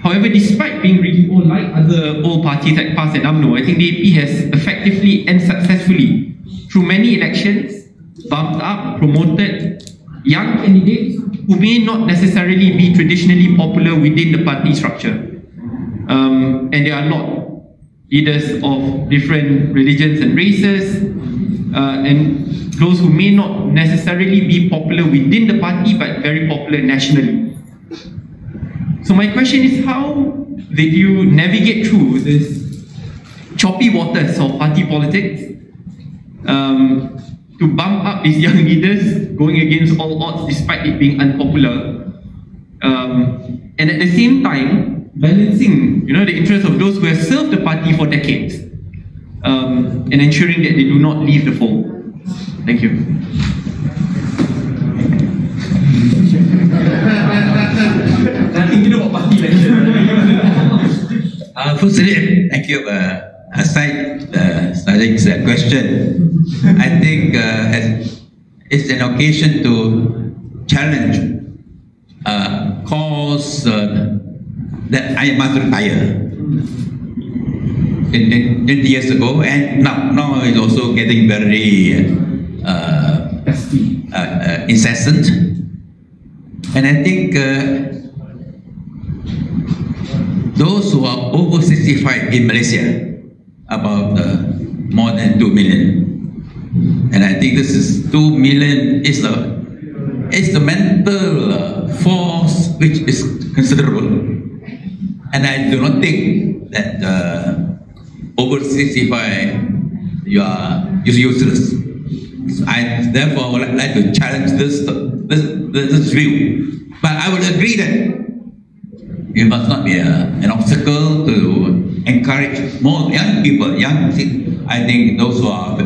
However, despite being really old, like other old parties like PAS and UMNO, I think the AP has effectively and successfully, through many elections, bumped up, promoted young candidates who may not necessarily be traditionally popular within the party structure. And there are a lot, leaders of different religions and races, and those who may not necessarily be popular within the party but very popular nationally. So my question is, how did you navigate through this choppy waters of party politics to bump up these young leaders going against all odds despite it being unpopular, and at the same time balancing, the interests of those who have served the party for decades, and ensuring that they do not leave the fold? Thank you. Nothing to do about party election. Firstly, thank you, Syed Saddiq's question. I think it's an occasion to challenge cause that I must retire 20 years ago, and now it's also getting very incessant. And I think those who are over 65 in Malaysia, about more than 2 million. And I think this is 2 million is the mental force which is considerable. And I do not think that over 65 you are useless. I therefore would like to challenge this view. But I would agree that it must not be an obstacle to encourage more young people. I think those who are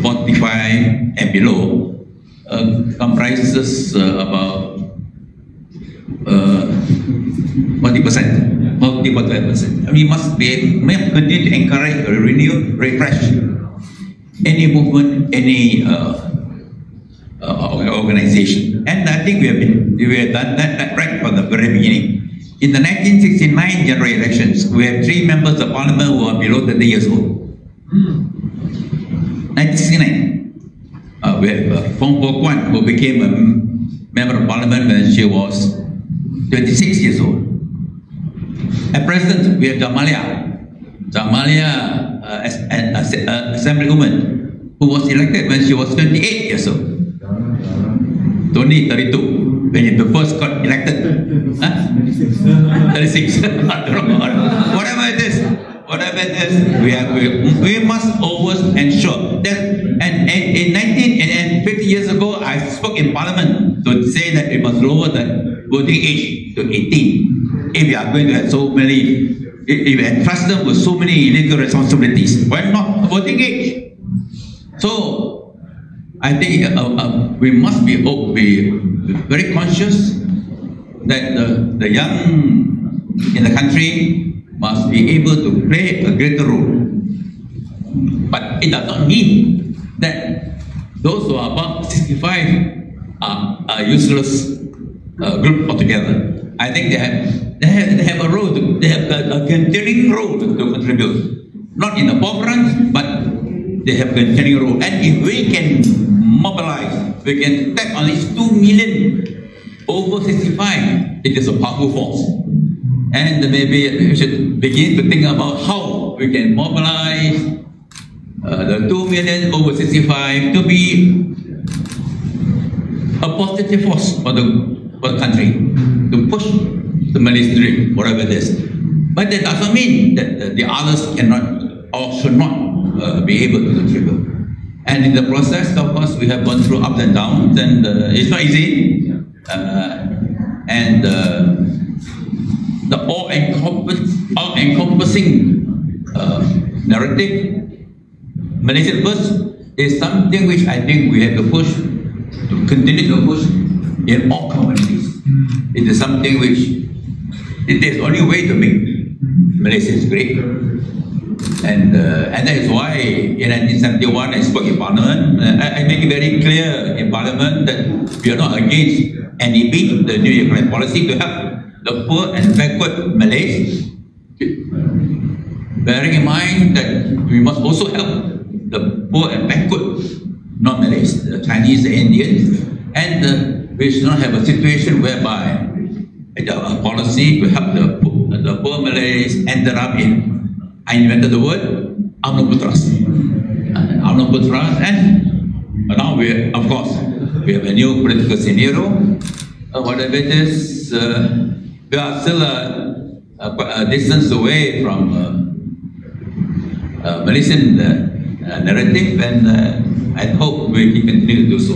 45 and below comprises about 40%. We must continue to encourage, renew, refresh any movement, any organization. And I think we have done that right from the very beginning. In the 1969 general elections, we have 3 members of parliament who are below 30 years old. 1969, we have Fong Po Kwan, who became a member of parliament when she was 26 years old. At present, we have Jamalia, an assemblywoman who was elected when she was 28 years old. Tony 32 when he first got elected. 36. Whatever it is, we must always ensure that. And in 50 years ago, I spoke in Parliament to say that we must lower the voting age to 18. If we are going to have so many, if we entrust them with so many legal responsibilities, why not voting age? So I think we must be very conscious that the young in the country must be able to play a greater role. But it does not mean that those who are above 65 are a useless group altogether. I think they have a role, they have a continuing role to contribute. Not in the forefront, but they have a continuing role. And if we can mobilize, we can tap on these 2 million over 65, it is a powerful force. And maybe we should begin to think about how we can mobilize the 2 million over 65 to be a positive force for the country, to push the Malaysian dream, whatever it is. But that doesn't mean that the others cannot or should not be able to contribute. And in the process, of course, we have gone through ups and downs, and it's not easy. And the all-encompassing narrative, Malaysian First, is something which I think we have to push, to continue to push in all communities. It is something which, it is the only way to make Malaysia great. And that is why in 1971 I spoke in Parliament. I make it very clear in Parliament that we are not against NEP, the new economic policy, to help the poor and backward Malays, bearing in mind that we must also help the poor and backward non-Malays, the Chinese, the Indians, and we should not have a situation whereby our policy to help the poor Malays ended up in, I invented the word, UMNO Putras. UMNO Putras, and now we, of course, we have a new political scenario. Whatever it is, we are still a distance away from Malaysian narrative, and I hope we can continue to do so.